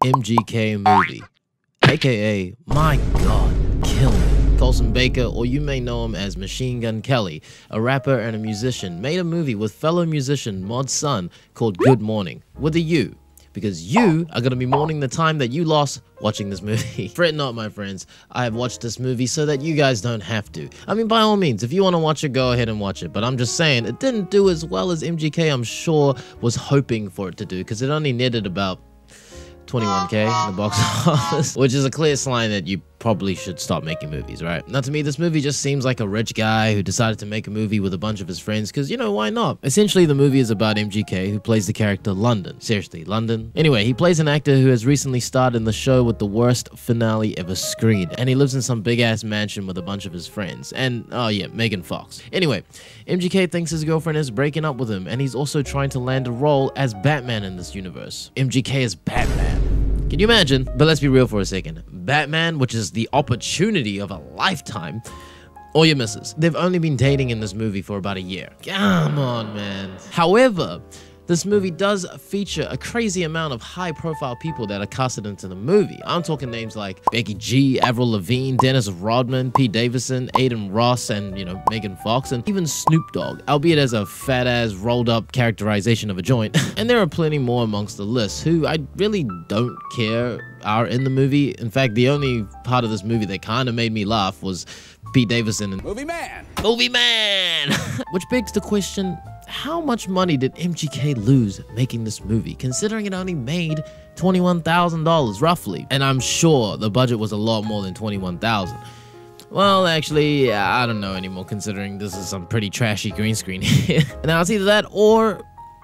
MGK movie, aka My God, Kill Me. Colson Baker, or you may know him as Machine Gun Kelly, a rapper and a musician, made a movie with fellow musician Mod's son called Good Mourning, with a U, because you are going to be mourning the time that you lost watching this movie. Fret not, my friends, I have watched this movie so that you guys don't have to. I mean, by all means, if you want to watch it, go ahead and watch it, but I'm just saying, it didn't do as well as MGK I'm sure was hoping for it to do, because it only netted about 21K in the box office, which is a clear sign that you probably should stop making movies, right? Now, to me, this movie just seems like a rich guy who decided to make a movie with a bunch of his friends, because, you know, why not? Essentially, the movie is about MGK, who plays the character London. Seriously, London? Anyway, he plays an actor who has recently starred in the show with the worst finale ever screened, and he lives in some big-ass mansion with a bunch of his friends, and, oh yeah, Megan Fox. Anyway, MGK thinks his girlfriend is breaking up with him, and he's also trying to land a role as Batman in this universe. MGK is Batman. Can you imagine? But let's be real for a second. Batman, which is the opportunity of a lifetime, or your missus. They've only been dating in this movie for about a year. Come on, man. However, this movie does feature a crazy amount of high-profile people that are casted into the movie. I'm talking names like Becky G, Avril Lavigne, Dennis Rodman, Pete Davidson, Aiden Ross, and, you know, Megan Fox, and even Snoop Dogg, albeit as a fat-ass, rolled-up characterization of a joint. And there are plenty more amongst the list who I really don't care are in the movie. In fact, the only part of this movie that kind of made me laugh was Pete Davidson and Movie Man! Which begs the question, how much money did MGK lose making this movie, considering it only made $21,000 roughly? And I'm sure the budget was a lot more than $21,000. Well, actually, I don't know anymore, considering this is some pretty trashy green screen here. Now, it's either that or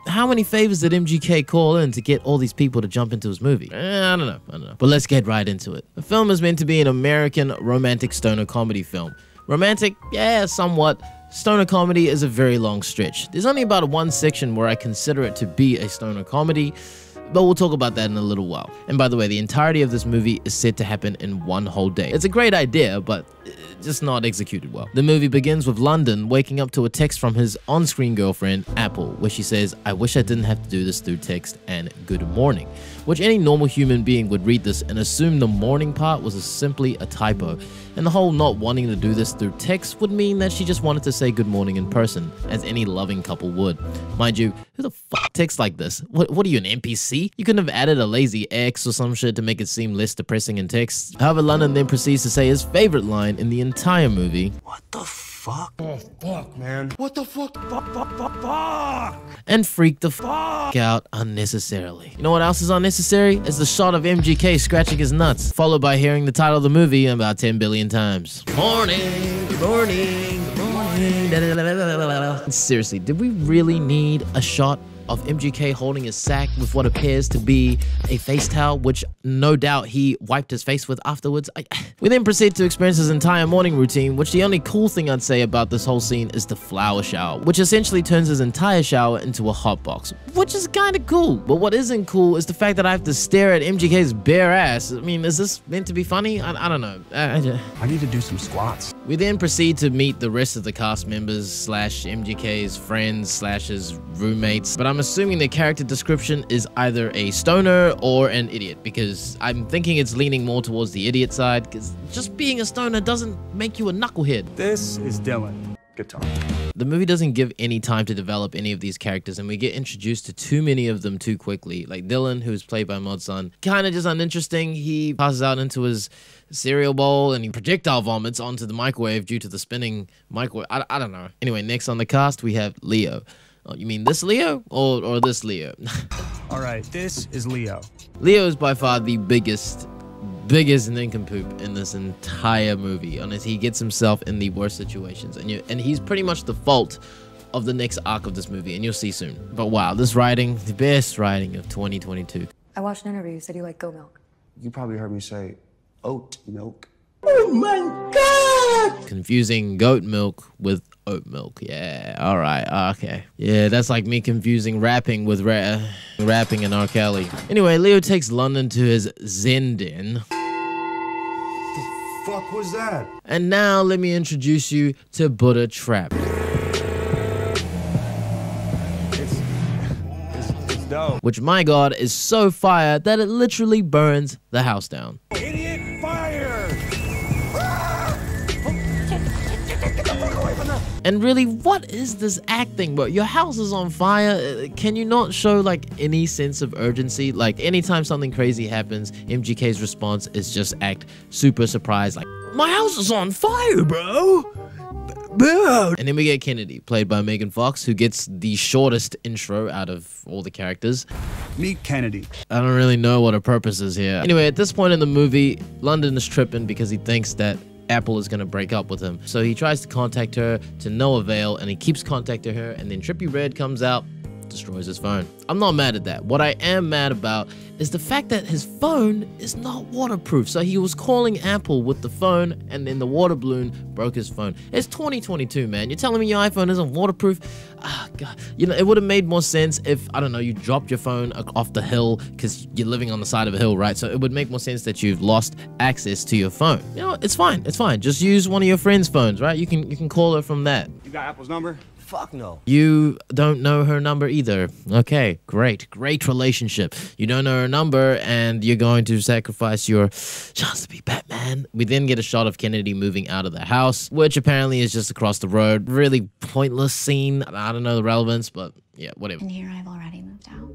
how many favors did MGK call in to get all these people to jump into his movie? I don't know. But let's get right into it. The film is meant to be an American romantic stoner comedy film. Romantic? Yeah, somewhat. Stoner comedy is a very long stretch. There's only about one section where I consider it to be a stoner comedy, but we'll talk about that in a little while. And by the way, the entirety of this movie is said to happen in one whole day. It's a great idea, but just not executed well. The movie begins with London waking up to a text from his on-screen girlfriend, Apple, where she says, "I wish I didn't have to do this through text," and "good morning," which any normal human being would read this and assume the morning part was simply a typo. And the whole not wanting to do this through text would mean that she just wanted to say good morning in person, as any loving couple would. Mind you, who the fuck texts like this? What are you, an NPC? You couldn't have added a lazy X or some shit to make it seem less depressing in text. However, London then proceeds to say his favorite line in the entire movie. What the fuck? Oh, fuck, man. What the fuck? Fuck! And freak the fuck out unnecessarily. You know what else is unnecessary? It's the shot of MGK scratching his nuts, followed by hearing the title of the movie about 10 billion times. Morning, morning, morning. Seriously, did we really need a shot of MGK holding his sack with what appears to be a face towel, which no doubt he wiped his face with afterwards? We then proceed to experience his entire morning routine, which the only cool thing I'd say about this whole scene is the flower shower, which essentially turns his entire shower into a hot box, which is kind of cool. But what isn't cool is the fact that I have to stare at MGK's bare ass. I mean, is this meant to be funny? I don't know. I need to do some squats. We then proceed to meet the rest of the cast members slash MGK's friends slash his roommates, but I'm assuming the character description is either a stoner or an idiot, because I'm thinking it's leaning more towards the idiot side, because just being a stoner doesn't make you a knucklehead. This is Dylan. Guitar. The movie doesn't give any time to develop any of these characters, and we get introduced to too many of them too quickly. Like Dylan, who's played by Mod's son, kind of just uninteresting. He passes out into his cereal bowl and he projectile vomits onto the microwave due to the spinning microwave. I don't know. Anyway, next on the cast, we have Leo. Oh, you mean this Leo or this Leo? All right, this is Leo. Leo is by far the biggest nincompoop in this entire movie. Honestly, he gets himself in the worst situations, and he's pretty much the fault of the next arc of this movie, and you'll see soon. But wow, this writing, the best writing of 2022. I watched an interview. You said you like goat milk. You probably heard me say oat milk. Oh my God! Confusing goat milk with oat milk. Yeah, all right, okay. Yeah, that's like me confusing rapping with rapping and R. Kelly. Anyway, Leo takes London to his Zen den. The fuck was that? And now let me introduce you to Buddha Trap. It's dope. which, my God, is so fire that it literally burns the house down. Idiot, fire! And really, what is this acting, bro? Your house is on fire. Can you not show like any sense of urgency? Like anytime something crazy happens, MGK's response is just act super surprised, like, my house is on fire, bro. And then we get Kennedy, played by Megan Fox, who gets the shortest intro out of all the characters. Meet Kennedy. I don't really know what her purpose is here. Anyway, at this point in the movie, London is tripping because he thinks that Apple is going to break up with him. So he tries to contact her to no avail, and he keeps contacting her, and then Trippie Redd comes out, destroys his phone. I'm not mad at that. What I am mad about is the fact that his phone is not waterproof. So he was calling Apple with the phone, and then the water balloon broke his phone. It's 2022, man. You're telling me your iPhone isn't waterproof? Ah, God. You know, it would have made more sense if, I don't know, you dropped your phone off the hill because you're living on the side of a hill, right? So it would make more sense that you've lost access to your phone. You know, it's fine. It's fine. Just use one of your friend's phones, right? You can call her from that. You got Apple's number? Fuck no. You don't know her number either. Okay, great relationship. You don't know her number, and you're going to sacrifice your chance to be Batman. We then get a shot of Kennedy moving out of the house, which apparently is just across the road. Really pointless scene. I don't know the relevance, but yeah, whatever. And here I've already moved out.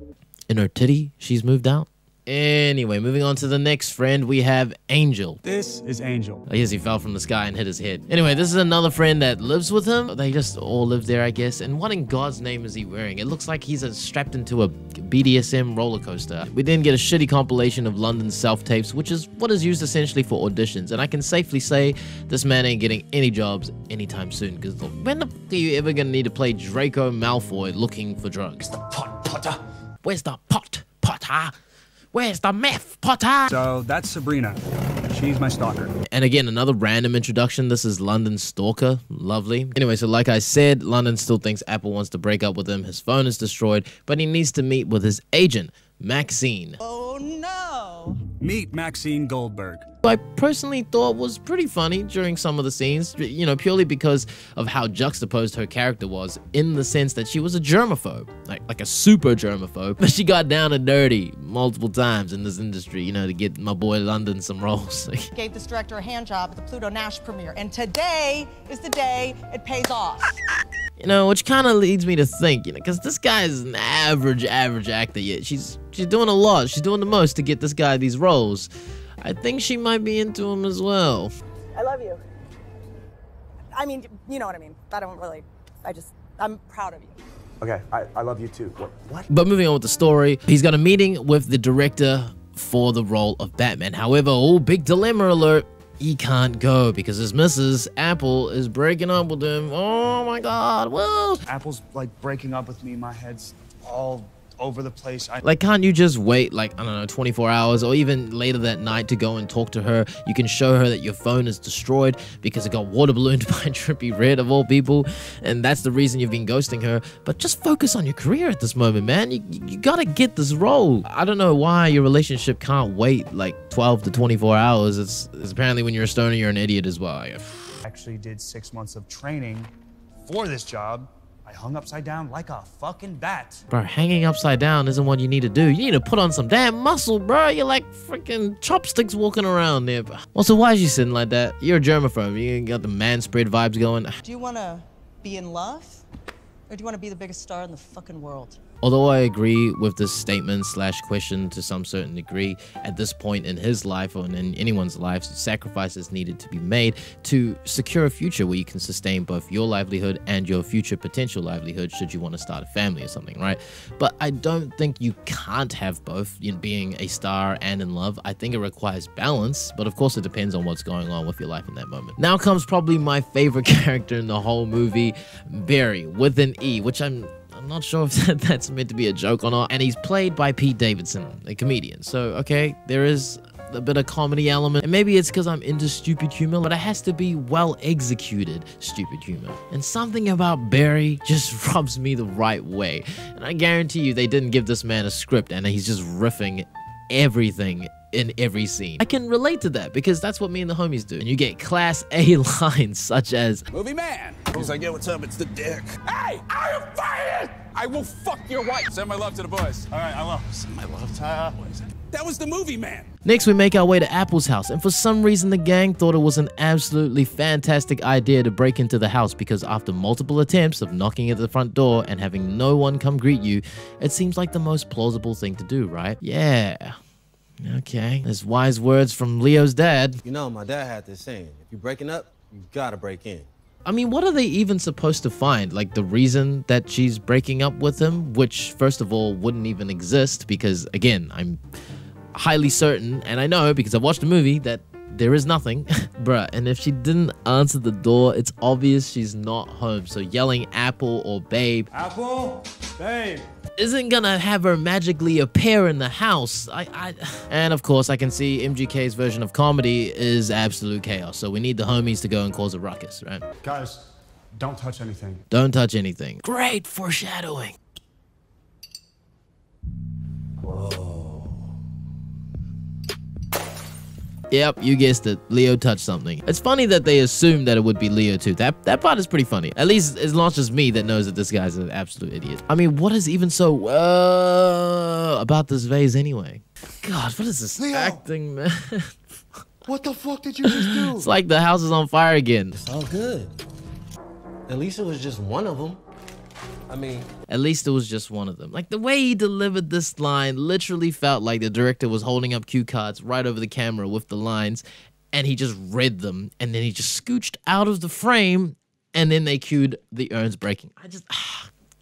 In her titty, she's moved out. Anyway, moving on to the next friend, we have Angel. This is Angel. I guess he fell from the sky and hit his head. Anyway, this is another friend that lives with him. They just all live there, I guess. And what in God's name is he wearing? It looks like he's strapped into a BDSM roller coaster. We then get a shitty compilation of London's self-tapes, which is what is used essentially for auditions. And I can safely say this man ain't getting any jobs anytime soon, because when the f are you ever gonna need to play Draco Malfoy looking for drugs? Where's the pot, Potter? Where's the meth, Potter? So that's Sabrina. She's my stalker. And again, another random introduction. This is London's stalker. Lovely. Anyway, so like I said, London still thinks Apple wants to break up with him. His phone is destroyed, but he needs to meet with his agent, Maxine. Oh no! Meet Maxine Goldberg. I personally thought was pretty funny during some of the scenes, you know, purely because of how juxtaposed her character was, in the sense that she was a germaphobe, like a super germaphobe, but she got down and dirty multiple times in this industry, you know, to get my boy London some roles. Gave this director a hand job at the Pluto Nash premiere, and today is the day it pays off. You know, which kind of leads me to think, you know, because this guy is an average actor, yet she's doing a lot. She's doing the most to get this guy these roles. I think she might be into him as well. I love you. I mean, you know what I mean. I'm proud of you. Okay, I love you too. What? But moving on with the story, he's got a meeting with the director for the role of Batman. However, big dilemma alert, he can't go because his missus, Apple, is breaking up with him. Oh my God, whoa. Apple's like breaking up with me. My head's all over the place. Like, can't you just wait, like, I don't know, 24 hours or even later that night to go and talk to her? You can show her that your phone is destroyed because it got water ballooned by Trippie Redd, of all people, and that's the reason you've been ghosting her. But just focus on your career at this moment, man. You gotta get this role. I don't know why your relationship can't wait like 12 to 24 hours. It's apparently when you're a stoner, you're an idiot as well. I actually did 6 months of training for this job. I hung upside down like a fucking bat. Bro, hanging upside down isn't what you need to do. You need to put on some damn muscle, bro. You're like freaking chopsticks walking around there. Also, why is you sitting like that? You're a germaphobe. You got the man spread vibes going. Do you want to be in love? Or do you want to be the biggest star in the fucking world? Although I agree with this statement / question to some certain degree, at this point in his life or in anyone's life, sacrifices needed to be made to secure a future where you can sustain both your livelihood and your future potential livelihood should you want to start a family or something, right? But I don't think you can't have both, you know, being a star and in love. I think it requires balance, but of course it depends on what's going on with your life in that moment. Now comes probably my favorite character in the whole movie, Barry, with an E, which I'm not sure if that's meant to be a joke or not. And he's played by Pete Davidson, a comedian. So, okay, there is a bit of comedy element. And maybe it's because I'm into stupid humor, but it has to be well-executed stupid humor. And something about Barry just rubs me the right way. And I guarantee you they didn't give this man a script and he's just riffing everything in every scene. I can relate to that because that's what me and the homies do. And you get class A lines such as, Movie man. He's like, yo, what's up? It's the dick. Hey, I am fired! I will fuck your wife. Send my love to the boys. All right, I will. Send my love to That was the movie man. Next, we make our way to Apple's house, and for some reason the gang thought it was an absolutely fantastic idea to break into the house because after multiple attempts of knocking at the front door and having no one come greet you, it seems like the most plausible thing to do, right? Yeah. Okay. There's wise words from Leo's dad. You know, my dad had this saying, if you're breaking up, you gotta break in. I mean, what are they even supposed to find? Like the reason that she's breaking up with him, which first of all wouldn't even exist because, again, I'm highly certain, and I know because I've watched the movie, that there is nothing. Bruh, and if she didn't answer the door, it's obvious she's not home. So yelling Apple or babe, Apple, babe, isn't gonna have her magically appear in the house. And of course, I can see MGK's version of comedy is absolute chaos. So we need the homies to go and cause a ruckus, right? guys, don't touch anything. Don't touch anything. Great foreshadowing. Yep, you guessed it. Leo touched something. It's funny that they assumed that it would be Leo too. That part is pretty funny. At least it's not just me that knows that this guy's an absolute idiot. I mean, what is even so about this vase anyway? God, what is this Leo. acting, man? What the fuck did you just do? It's like the house is on fire again. It's all good. At least it was just one of them. I mean, At least it was just one of them. Like the way he delivered this line literally felt like the director was holding up cue cards right over the camera with the lines and he just read them and then he just scooched out of the frame and then they cued the urns breaking.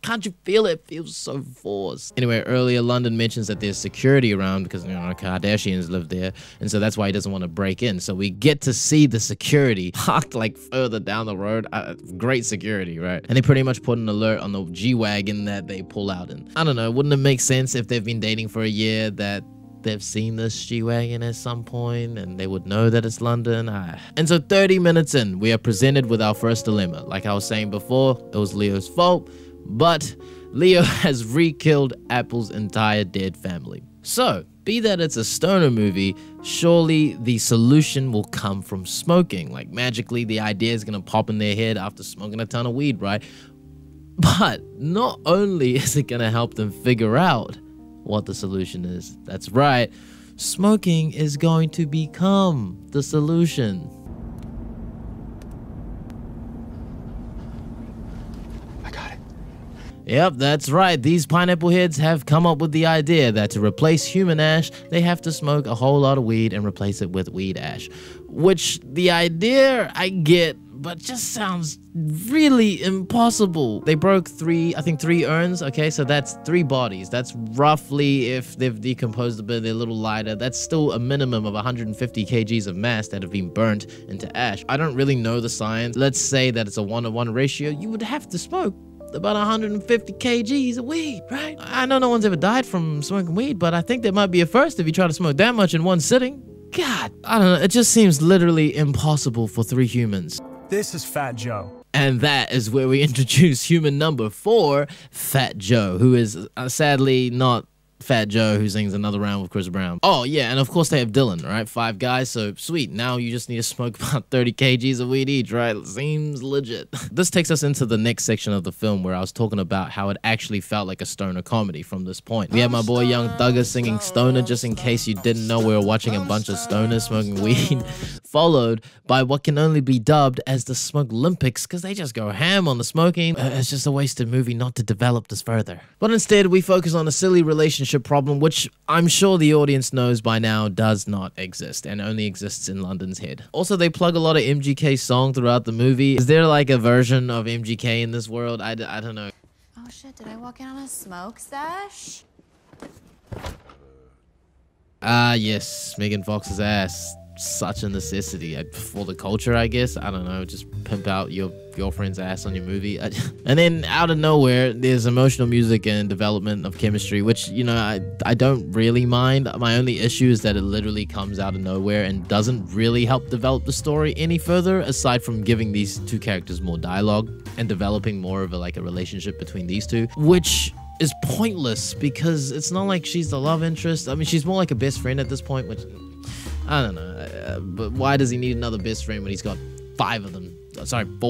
Can't you feel it? It feels so forced. Anyway, earlier London mentions that there's security around because, you know, Kardashians live there. And so that's why he doesn't want to break in. So we get to see the security parked like further down the road. Great security, right? And they pretty much put an alert on the G-Wagon that they pull out in. I don't know. Wouldn't it make sense if they've been dating for a year that they've seen this G-Wagon at some point and they would know that it's London? And so 30 minutes in, we are presented with our first dilemma. Like I was saying before, it was Leo's fault. But Leo has re-killed Apple's entire dead family. So, be that it's a stoner movie, surely the solution will come from smoking. Like magically the idea is gonna pop in their head after smoking a ton of weed, right? But not only is it gonna help them figure out what the solution is, that's right, smoking is going to become the solution. Yep, that's right. These pineapple heads have come up with the idea that to replace human ash, they have to smoke a whole lot of weed and replace it with weed ash. Which, the idea I get, but just sounds really impossible. They broke three urns, okay? So that's 3 bodies. That's roughly, if they've decomposed a bit, they're a little lighter. That's still a minimum of 150 kgs of mass that have been burnt into ash. I don't really know the science. Let's say that it's a 1-to-1 ratio. You would have to smoke about 150 kgs of weed, right? I know no one's ever died from smoking weed, but I think there might be a first if you try to smoke that much in one sitting. God, I don't know. It just seems literally impossible for 3 humans. This is Fat Joe. And that is where we introduce human number 4, Fat Joe, who is sadly not Fat Joe who sings Another Round with Chris Brown. Oh yeah, and of course they have Dylan, right? 5 guys, so sweet. Now you just need to smoke about 30 kgs of weed each, right? Seems legit. This takes us into the next section of the film where I was talking about how it actually felt like a stoner comedy from this point. We have my boy Young Thugger singing Stoner, just in case you didn't know we were watching a bunch of stoners smoking weed, followed by what can only be dubbed as the Smoke Olympics because they just go ham on the smoking. It's just a wasted movie not to develop this further. But instead, we focus on a silly relationship problem, which I'm sure the audience knows by now does not exist and only exists in London's head. Also, they plug a lot of MGK song throughout the movie. Is there like a version of MGK in this world? I don't know. Oh shit, did I walk in on a smoke stash? Yes, Megan Fox's ass. Such a necessity for the culture, I guess. I don't know, just pimp out your girlfriend's ass on your movie. And then out of nowhere, there's emotional music and development of chemistry, which, you know, I don't really mind. My only issue is that it literally comes out of nowhere and doesn't really help develop the story any further, aside from giving these 2 characters more dialogue and developing more of a relationship between these 2, which is pointless because it's not like she's the love interest. I mean, she's more like a best friend at this point, which I don't know. But why does he need another best friend when he's got 4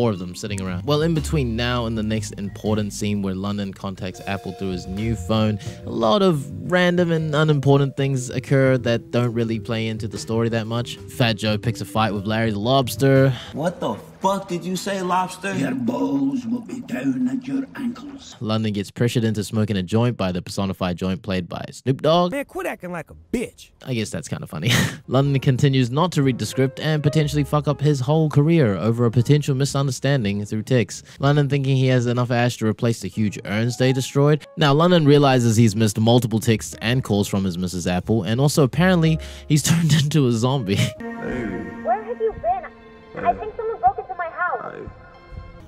of them sitting around? Well, in between now and the next important scene where London contacts Apple through his new phone, a lot of random and unimportant things occur that don't really play into the story that much. Fat Joe picks a fight with Larry the Lobster. What the fuck did you say, Lobster? Your balls will be down at your ankles. London gets pressured into smoking a joint by the personified joint played by Snoop Dogg. Man, quit acting like a bitch. I guess that's kind of funny. London continues not to read the script and potentially fuck up his whole career over a potential misunderstanding through texts. London thinking he has enough ash to replace the huge urns they destroyed. Now, London realizes he's missed multiple texts and calls from his Mrs. Apple, and also apparently he's turned into a zombie. Where have you been? I think someone broke into my house.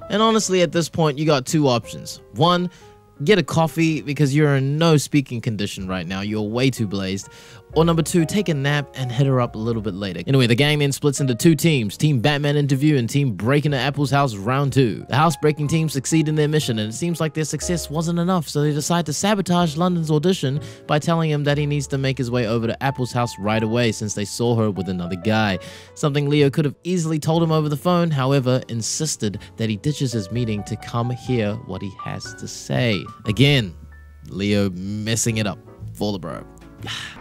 And honestly, at this point, you got 2 options. 1, get a coffee because you're in no speaking condition right now. You're way too blazed. Or number 2, take a nap and hit her up a little bit later. Anyway, the gang then splits into 2 teams. Team Batman Interview and Team Break into Apple's house round 2. The house-breaking team succeed in their mission, and it seems like their success wasn't enough, so they decide to sabotage London's audition by telling him that he needs to make his way over to Apple's house right away since they saw her with another guy. Something Leo could have easily told him over the phone, however, insisted that he ditches his meeting to come hear what he has to say. Again, Leo messing it up for the bro.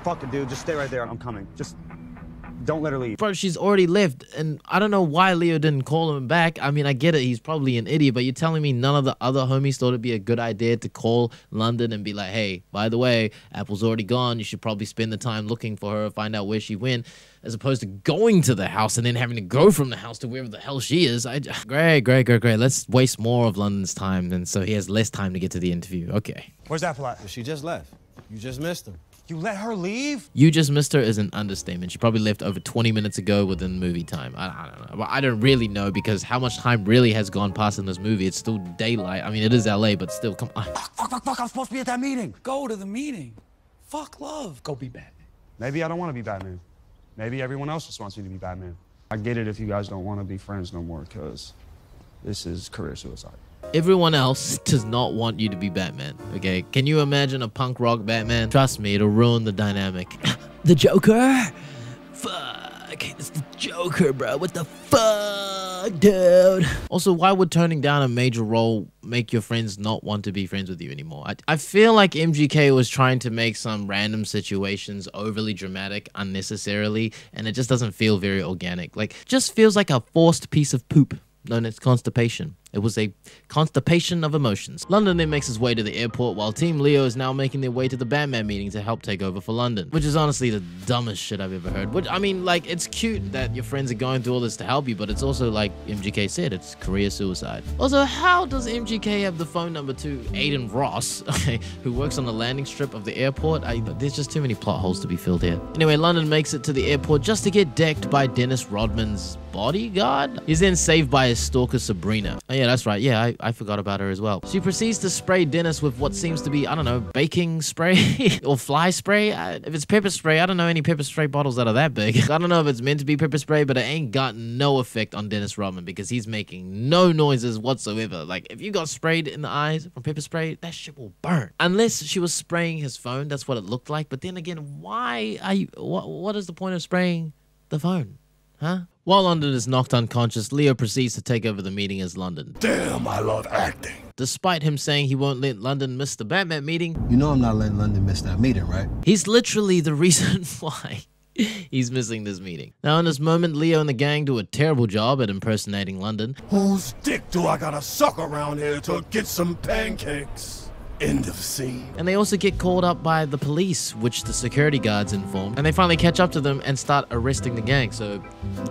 Fuck it, dude. Just stay right there. I'm coming. Just don't let her leave. Bro, she's already left, and I don't know why Leo didn't call him back. I mean, I get it. He's probably an idiot, but you're telling me none of the other homies thought it'd be a good idea to call London and be like, hey, by the way, Apple's already gone. You should probably spend the time looking for her, find out where she went, as opposed to going to the house and then having to go from the house to wherever the hell she is. Great. Let's waste more of London's time, and so he has less time to get to the interview. Okay. Where's Apple at? She just left. You just missed her. You let her leave? You just missed her is an understatement. She probably left over 20 minutes ago within movie time. I don't know. Well, I don't really know because how much time really has gone past in this movie. It's still daylight. I mean, it is LA, but still, come on. Fuck, I'm supposed to be at that meeting. Go to the meeting. Fuck love. Go be Batman. Maybe I don't want to be Batman. Maybe everyone else just wants me to be Batman. I get it if you guys don't want to be friends no more, because this is career suicide. Everyone else does not want you to be Batman, okay? Can you imagine a punk rock Batman? Trust me, it'll ruin the dynamic. The Joker? Fuck, it's the Joker, bro. What the fuck, dude? Also, why would turning down a major role make your friends not want to be friends with you anymore? I feel like MGK was trying to make some random situations overly dramatic unnecessarily, and it just doesn't feel very organic. Like, just feels like a forced piece of poop known as constipation. It was a constipation of emotions. London then makes his way to the airport while Team Leo is now making their way to the Batman meeting to help take over for London, which is honestly the dumbest shit I've ever heard. Which, I mean, like, it's cute that your friends are going through all this to help you, but it's also, like MGK said, it's career suicide. Also, how does MGK have the phone number to Aiden Ross, okay, who works on the landing strip of the airport? There's just too many plot holes to be filled here. Anyway, London makes it to the airport just to get decked by Dennis Rodman's bodyguard. He's then saved by his stalker Sabrina. Oh yeah, that's right. Yeah, I forgot about her as well. She proceeds to spray Dennis with what seems to be, I don't know, baking spray or fly spray. If it's pepper spray, I don't know any pepper spray bottles that are that big. I don't know if it's meant to be pepper spray, but it ain't got no effect on Dennis Rodman because he's making no noises whatsoever. Like, if you got sprayed in the eyes from pepper spray, that shit will burn. Unless she was spraying his phone, that's what it looked like. But then again, why are you, what is the point of spraying the phone? Huh? While London is knocked unconscious, Leo proceeds to take over the meeting as London. Damn, I love acting. Despite him saying he won't let London miss the Batman meeting, You know I'm not letting London miss that meeting, right? he's literally the reason why he's missing this meeting. Now in this moment, Leo and the gang do a terrible job at impersonating London. Whose dick do I gotta suck around here to get some pancakes? End of scene. And they also get called up by the police, which the security guards inform, and they finally catch up to them and start arresting the gang, so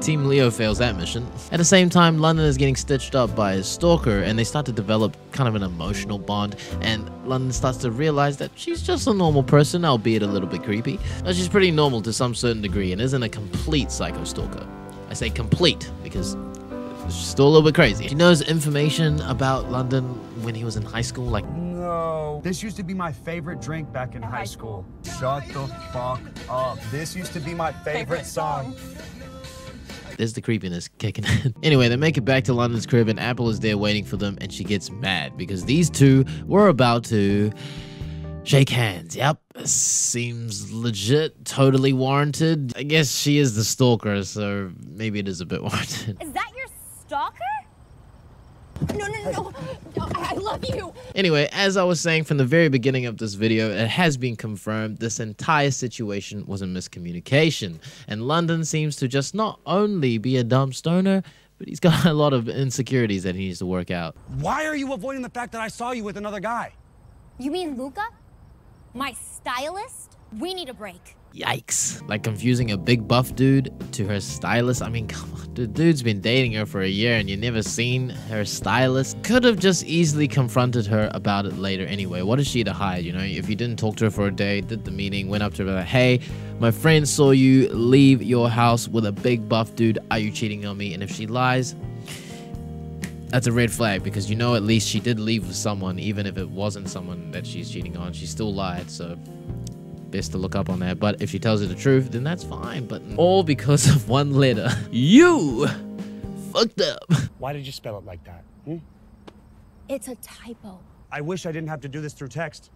Team Leo fails that mission. At the same time, London is getting stitched up by his stalker, and they start to develop kind of an emotional bond, and London starts to realize that she's just a normal person, albeit a little bit creepy. But she's pretty normal to some certain degree, and isn't a complete psycho stalker. I say complete, because she's still a little bit crazy. She knows information about London when he was in high school, like, No. This used to be my favorite drink back in high school. Shut the fuck up. This used to be my favorite song. there's the creepiness kicking in. Anyway, they make it back to London's crib and Apple is there waiting for them, and she gets mad because these two were about to Shake hands. Yep. Seems legit. Totally warranted. I guess she is the stalker, so maybe it is a bit warranted. Is that your stalker? No. I love you. Anyway, as I was saying from the very beginning of this video, it has been confirmed this entire situation was a miscommunication. And London seems to just not only be a dumb stoner, but he's got a lot of insecurities that he needs to work out. Why are you avoiding the fact that I saw you with another guy? You mean Luca? My stylist? We need a break. Yikes. Like confusing a big buff dude to her stylist. I mean, come on, the dude's been dating her for a year and you never seen her stylist. Could have just easily confronted her about it later anyway. What is she to hide, you know? If you didn't talk to her for a day, did the meeting, went up to her like, hey, my friend saw you leave your house with a big buff dude. Are you cheating on me? And if she lies, that's a red flag, because you know at least she did leave with someone, even if it wasn't someone that she's cheating on. She still lied, so best to look up on that. But if she tells you the truth, then that's fine. But all because of one letter. You fucked up. Why did you spell it like that? It's a typo. I wish I didn't have to do this through text.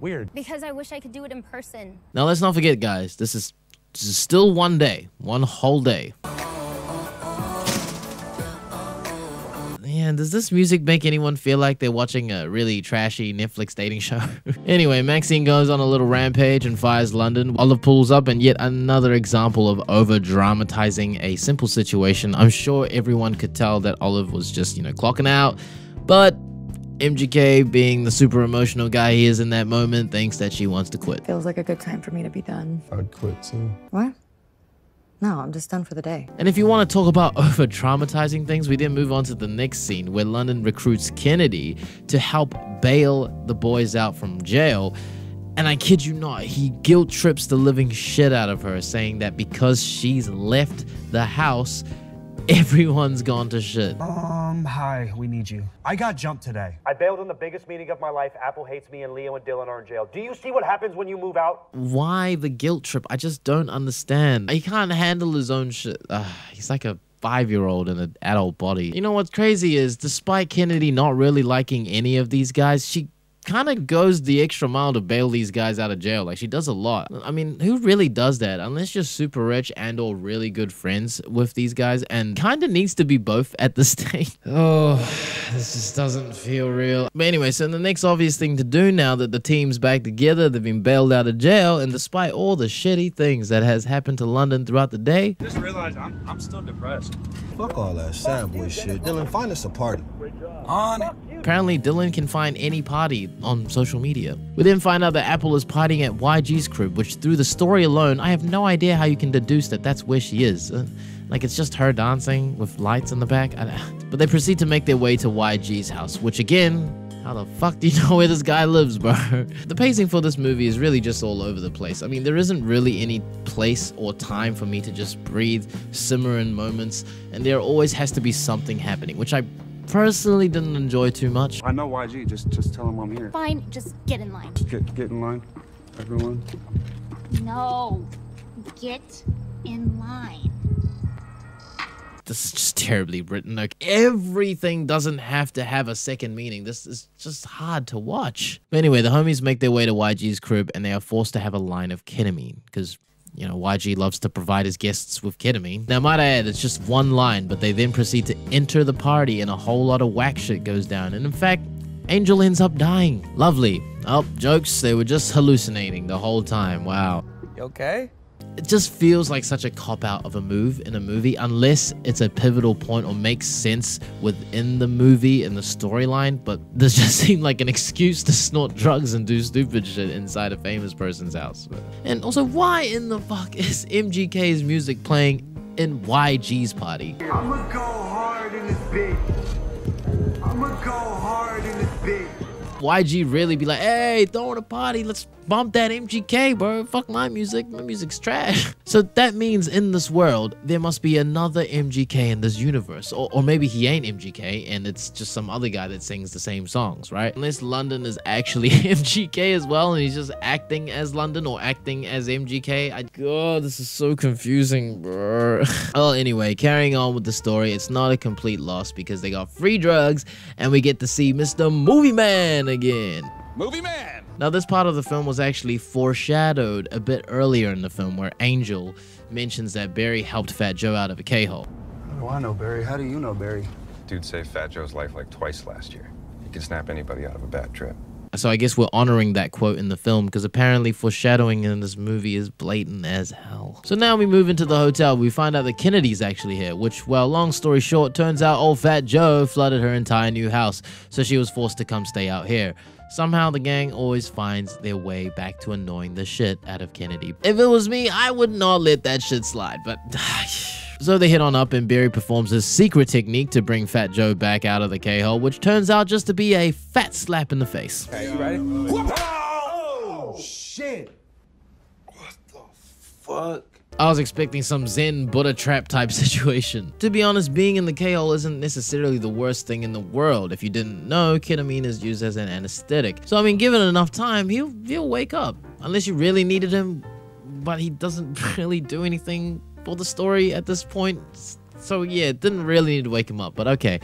Weird. Because I wish I could do it in person. Now let's not forget, guys, this is still one day, one whole day. Man, does this music make anyone feel like they're watching a really trashy Netflix dating show? Anyway, Maxine goes on a little rampage and fires London. Olive pulls up, and yet another example of over-dramatizing a simple situation. I'm sure everyone could tell that Olive was just, you know, clocking out, but MGK, being the super emotional guy he is in that moment, thinks that she wants to quit. Feels like a good time for me to be done. I'd quit too. What? No, I'm just done for the day. And if you want to talk about over-traumatizing things, we then move on to the next scene where London recruits Kennedy to help bail the boys out from jail. And I kid you not, he guilt trips the living shit out of her, saying that because she's left the house, everyone's gone to shit. Hi, we need you. I got jumped today. I bailed on the biggest meeting of my life. Apple hates me and Leo and Dylan are in jail. Do you see what happens when you move out? Why the guilt trip? I just don't understand. He can't handle his own shit. He's like a 5-year-old in an adult body. You know what's crazy is, despite Kennedy not really liking any of these guys, she kind of goes the extra mile to bail these guys out of jail. Like, she does a lot. I mean, who really does that? Unless you're super rich and or really good friends with these guys, and kind of needs to be both at the state. Oh, this just doesn't feel real. But anyway, so the next obvious thing to do now that the team's back together, they've been bailed out of jail, and despite all the shitty things that has happened to London throughout the day, Just realized I'm still depressed. Fuck all that sad boy shit. Dylan, find us a party. On it. apparently Dylan can find any party on social media. We then find out that Apple is partying at YG's crib, which through the story alone, I have no idea how you can deduce that that's where she is. Like, it's just her dancing with lights in the back. But they proceed to make their way to YG's house, which again, how the fuck do you know where this guy lives, bro? The pacing for this movie is really just all over the place. I mean, there isn't really any place or time for me to just breathe, simmer in moments, and there always has to be something happening, which I personally didn't enjoy too much. I know YG, just tell him I'm here. Fine, just get in line. Get in line, everyone. No, get in line. This is just terribly written. Like, everything doesn't have to have a second meaning. This is just hard to watch. But anyway, the homies make their way to YG's crib and they are forced to have a line of ketamine because, you know, YG loves to provide his guests with ketamine. Now, might I add, it's just one line, but they then proceed to enter the party and a whole lot of whack shit goes down. And in fact, Angel ends up dying. Lovely. Oh, jokes. They were just hallucinating the whole time. Wow. You okay? It just feels like such a cop-out of a move in a movie, unless it's a pivotal point or makes sense within the movie and the storyline, but this just seemed like an excuse to snort drugs and do stupid shit inside a famous person's house. And also, why in the fuck is MGK's music playing in YG's party? I'ma go hard in this bitch. I'ma go hard in this bitch. YG really be like, hey, throwing a party, let's bump that MGK, bro. Fuck my music. My music's trash. So that means in this world, there must be another MGK in this universe. Or maybe he ain't MGK and it's just some other guy that sings the same songs, right? Unless London is actually MGK as well and he's just acting as London or acting as MGK. God, this is so confusing, bro. Well, anyway, carrying on with the story, it's not a complete loss because they got free drugs and we get to see Mr. Movie Man again. Movie Man! Now, this part of the film was actually foreshadowed a bit earlier in the film, where Angel mentions that Barry helped Fat Joe out of a K-hole. How do I know Barry? How do you know Barry? Dude saved Fat Joe's life like twice last year. He can snap anybody out of a bad trip. So I guess we're honoring that quote in the film, because apparently foreshadowing in this movie is blatant as hell. So now we move into the hotel. We find out that Kennedy's actually here, which, well, long story short, turns out old Fat Joe flooded her entire new house, so she was forced to come stay out here. Somehow the gang always finds their way back to annoying the shit out of Kennedy. If it was me, I would not let that shit slide, but... So they hit on up and Barry performs his secret technique to bring Fat Joe back out of the K-hole, which turns out just to be a fat slap in the face. Okay, you ready? Oh, shit. What the fuck? I was expecting some Zen Buddha trap type situation. To be honest, being in the K-hole isn't necessarily the worst thing in the world. If you didn't know, ketamine is used as an anesthetic. So I mean, given enough time, he'll wake up. Unless you really needed him, but he doesn't really do anything for the story at this point. So yeah, didn't really need to wake him up, but okay.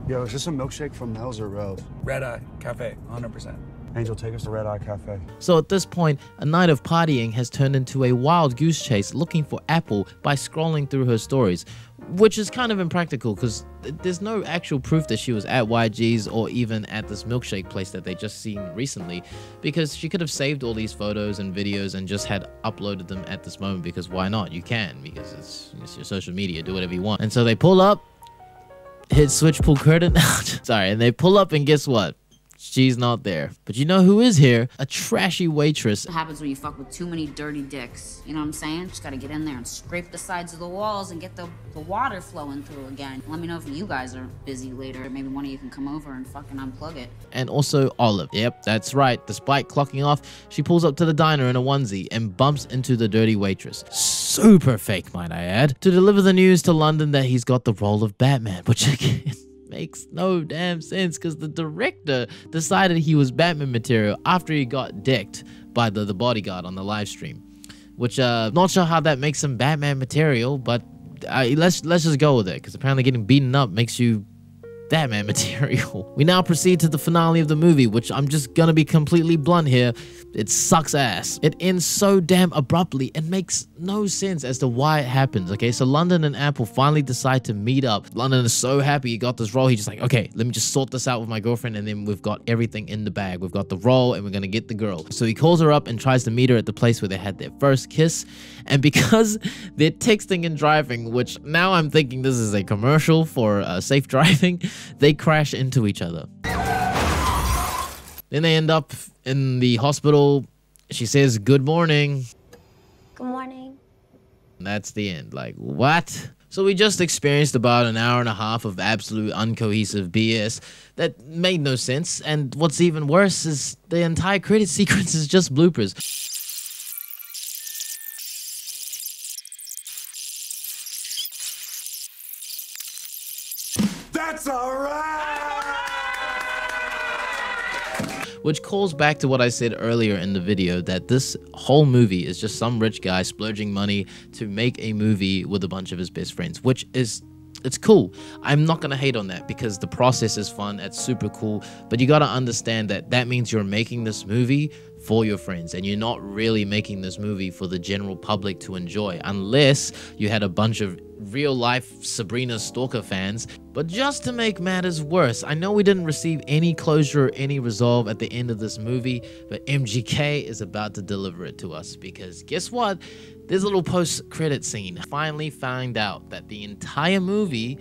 Yo, is this a milkshake from Mel's or Rove? Red Eye Cafe, 100%. Angel, take us to Red Eye Cafe. So at this point, a night of partying has turned into a wild goose chase looking for Apple by scrolling through her stories, which is kind of impractical because there's no actual proof that she was at YG's or even at this milkshake place that they just seen recently, because she could have saved all these photos and videos and just had uploaded them at this moment, because why not? You can, because it's your social media, do whatever you want. And so they pull up, hit switch, pull curtain out. Sorry, and they pull up and guess what? She's not there. But you know who is here? A trashy waitress. What happens when you fuck with too many dirty dicks? You know what I'm saying? Just gotta get in there and scrape the sides of the walls and get the water flowing through again. Let me know if you guys are busy later. Maybe one of you can come over and fucking unplug it. And also Olive. Yep, that's right. Despite clocking off, she pulls up to the diner in a onesie and bumps into the dirty waitress. Super fake, might I add. To deliver the news to London that he's got the role of Batman, which again... makes no damn sense, because the director decided he was Batman material after he got decked by the bodyguard on the live stream, which not sure how that makes him Batman material, but let's just go with it, because apparently getting beaten up makes you Batman material. We now proceed to the finale of the movie, which I'm just gonna be completely blunt here. It sucks ass. It ends so damn abruptly and makes no sense as to why it happens, okay? So London and Apple finally decide to meet up. London is so happy he got this role. He's just like, okay, let me just sort this out with my girlfriend, and then we've got everything in the bag. We've got the role and we're gonna get the girl. So he calls her up and tries to meet her at the place where they had their first kiss. And because they're texting and driving, which now I'm thinking this is a commercial for safe driving, they crash into each other. Then they end up in the hospital. She says, "Good morning." Good morning. And that's the end. Like, what? So we just experienced about an hour and a half of absolute uncohesive BS that made no sense. And what's even worse is the entire credit sequence is just bloopers. That's alright! Which calls back to what I said earlier in the video, that this whole movie is just some rich guy splurging money to make a movie with a bunch of his best friends, which is, it's cool. I'm not gonna hate on that because the process is fun, it's super cool, but you gotta understand that that means you're making this movie for your friends, and you're not really making this movie for the general public to enjoy, unless you had a bunch of real-life Sabrina Stalker fans. But just to make matters worse, I know we didn't receive any closure or any resolve at the end of this movie, but MGK is about to deliver it to us, because guess what? There's a little post-credit scene. Finally find out that the entire movie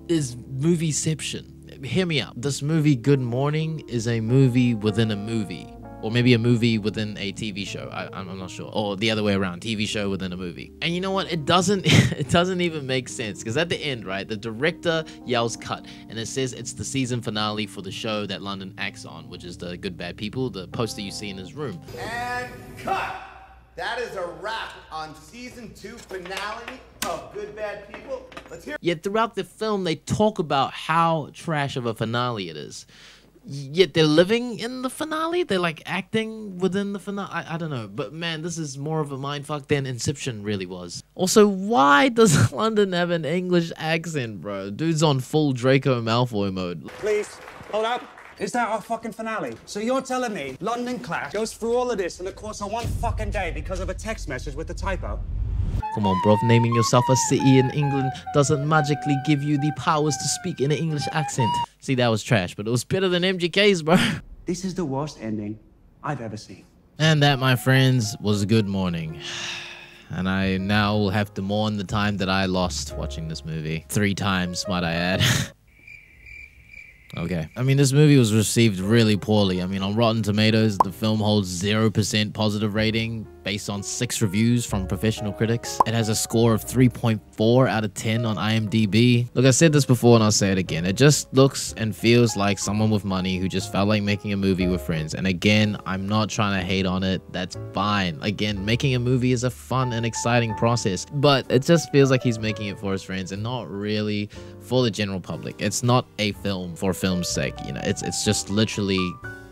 is movieception. Hear me out. This movie, Good Morning, is a movie within a movie. Or maybe a movie within a TV show. I'm not sure. Or the other way around, TV show within a movie. And you know what? It doesn't even make sense. Because at the end, right, the director yells cut. And it says it's the season finale for the show that London acts on, which is the Good Bad People, the poster you see in his room. And cut! That is a wrap on season 2 finale of Good Bad People. Let's hear. Yet throughout the film, they talk about how trash of a finale it is. Yet they're living in the finale. They're like acting within the finale. I don't know. But man, this is more of a mindfuck than Inception really was. Also, why does London have an English accent, bro? Dude's on full Draco Malfoy mode. Please, hold up. Is that our fucking finale? So you're telling me London Clash goes through all of this in the course of one fucking day because of a text message with a typo? Come on, bro. Naming yourself a city in England doesn't magically give you the powers to speak in an English accent. See, that was trash, but it was better than MGK's, bro. This is the worst ending I've ever seen. And that, my friends, was Good Morning. And I now will have to mourn the time that I lost watching this movie. 3 times, might I add. Okay. I mean, this movie was received really poorly. I mean, on Rotten Tomatoes, the film holds 0% positive rating based on 6 reviews from professional critics. It has a score of 3.4 out of 10 on IMDb. Look, I said this before and I'll say it again. It just looks and feels like someone with money who just felt like making a movie with friends. And again, I'm not trying to hate on it. That's fine. Again, making a movie is a fun and exciting process. But it just feels like he's making it for his friends and not really for the general public. It's not a film for film's sake. You know, it's just literally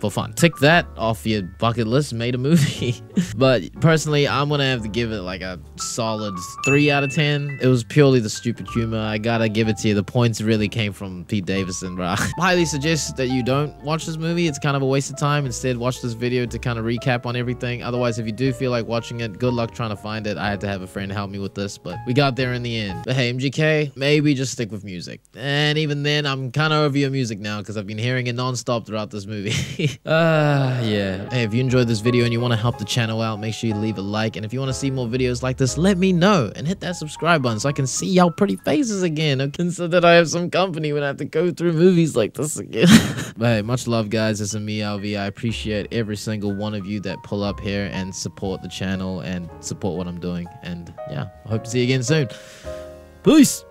for fun. Tick that off your bucket list, made a movie. But personally, I'm gonna have to give it like a solid 3 out of 10. It was purely the stupid humor. I gotta give it to you. The points really came from Pete Davidson, bro. Highly suggest that you don't watch this movie. It's kind of a waste of time. Instead, watch this video to kind of recap on everything. Otherwise, if you do feel like watching it, good luck trying to find it. I had to have a friend help me with this, but we got there in the end. But hey, MGK, maybe just stick with music. And even then, I'm kind of over your music now because I've been hearing it non-stop throughout this movie. Yeah. Hey, if you enjoyed this video and you want to help the channel out, make sure you leave a like. And if you want to see more videos like this, let me know and hit that subscribe button so I can see y'all pretty faces again. Okay, so that I have some company when I have to go through movies like this again. But hey, much love, guys. This is me, LV. I appreciate every single one of you that pull up here and support the channel and support what I'm doing. And yeah, I hope to see you again soon. Peace.